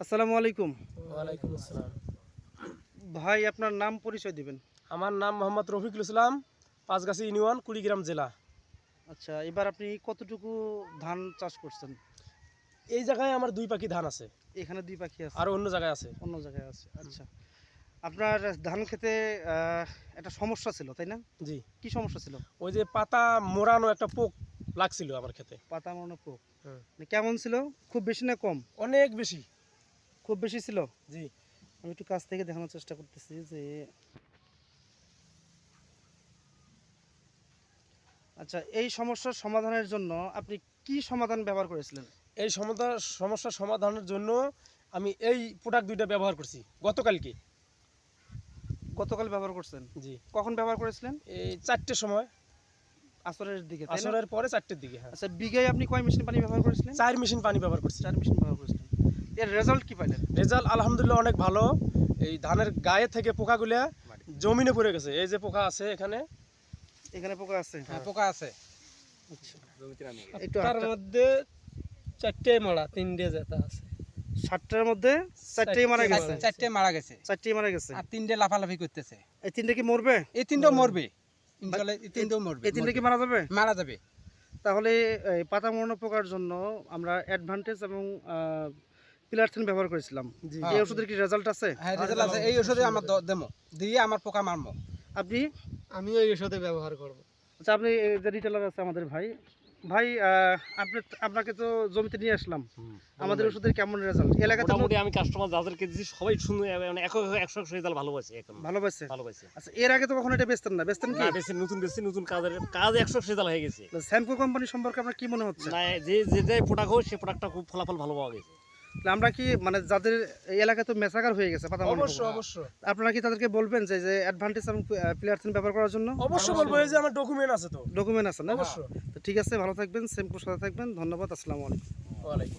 আসসালামু আলাইকুম। ওয়ালাইকুম আসসালাম। ভাই আপনার নাম পরিচয় দিবেন। আমার নাম মোহাম্মদ রফিকুল ইসলাম, পাঁচগাছি ইউনিয়ন, কুড়িগ্রাম জেলা। আচ্ছা, এবার আপনি কতটুকু ধান চাষ করছেন? এই জায়গায় আমার 2 পাখি ধান আছে, এখানে 2 পাখি আছে, আর অন্য জায়গায় আছে। অন্য জায়গায় আছে। আচ্ছা, আপনার ধান খেতে একটা সমস্যা ছিল, তাই না? জি, কি সমস্যা ছিল? ওই যে পাতা মোড়ানো একটা পোক লাগছিল আমার খেতে। পাতা মনে পোক। হুম। মানে কেমন ছিল? খুব বেশি না কম? অনেক বেশি। খুব বেশি ছিল। জি, আমি একটু কাছ থেকে দেখানোর চেষ্টা করতেছি যে আচ্ছা, এই সমস্যার সমাধানের জন্য আপনি কি সমাধান ব্যবহার করেছিলেন? এই সমস্যার সমাধানের জন্য আমি এই প্রোডাক্ট 2টা ব্যবহার করছি গতকালকে। গতকাল ব্যবহার করছেন? জি, কখন ব্যবহার করেছিলেন? এই 4টের সময়, আসরের দিকে, তাই না? আসরের পরে 4টের দিকে। হ্যাঁ, আচ্ছা, বিঘায় আপনি কয় মেশিন পানি ব্যবহার করেছিলেন? 4 মেশিন পানি ব্যবহার করছি। 4 মেশিন ব্যবহার করেছিলেন। এর রেজাল্ট কি পাইলেন? রেজাল্ট আলহামদুলিল্লাহ অনেক ভালো। এই ধানের গায়ে থেকে পোকাগুলা জমিনে পড়ে গেছে। এই যে পোকা আছে এখানে, এখানে পোকা আছে? হ্যাঁ পোকা আছে। আচ্ছা, একটু তার মধ্যে 4টে মারা, 3টে জেতা আছে। 60টার মধ্যে 4টাই মারা গেছে? 4টে মারা গেছে 4টাই মারা গেছে। আর 3টে লাফালাফি করতেছে। এই 3টা কি মরবে? এই 3টেও মরবে ইনশাআল্লাহ, এই 3টেও মরবে। এই 3টা কি মারা যাবে? মারা যাবে। তাহলে এই পাতা মরানো পোকার জন্য আমরা অ্যাডভান্টেজ এবং পিলারথিন ব্যবহার করেছিলাম। জি। এই ওষুধের কি রেজাল্ট আছে? হ্যাঁ রেজাল্ট আছে। এই ওষুধে আমার দেমো দিয়ে আমার পোকা মারমো। আপনি? আমিও এই ওষুধে ব্যবহার করব। আচ্ছা, আপনি এই যে রিটেলার আছে আমাদের ভাই, আপনাকে তো জমিতে নিয়ে আসলাম। আমাদের ওষুধের কেমন রেজাল্ট এলাকাতে? মোটামুটি আমি কাস্টমার যাদেরকে দিচ্ছি সবাই শুনে মানে 100 রেজাল্ট ভালো পাইছে এখন। ভালো পাইছে? ভালো পাইছে। আচ্ছা, এর আগে তো কখনো এটা বেচতেন না, বেচতেন কি? না বেশি নতুন কাজ 100 রেজাল্ট হয়ে গেছে। স্যামকো কোম্পানি সম্পর্কে আপনার কি মনে হচ্ছে? না যে প্রোডাক্ট হোক সেই প্রোডাক্টটা খুব ফলাফল ভালো পাওয়া গেছে। তাহলে আমরা কি মানে যাদের এই এলাকায় তো মেসাকার হয়ে গেছে পাতা মরানো পোকা, অবশ্যই আপনারা কি তাদেরকে বলবেন যে অ্যাডভান্টেজ এবং পিলারথিন ব্যবহার করার জন্য? অবশ্যই বলবো, এই যে আমার ডকুমেন্ট আছে তো। ডকুমেন্ট আছে না? অবশ্যই। তো ঠিক আছে, ভালো থাকবেন, সেমকোর সাথে থাকবেন। ধন্যবাদ। আসসালামু আলাইকুম। ওয়ালাইকুম।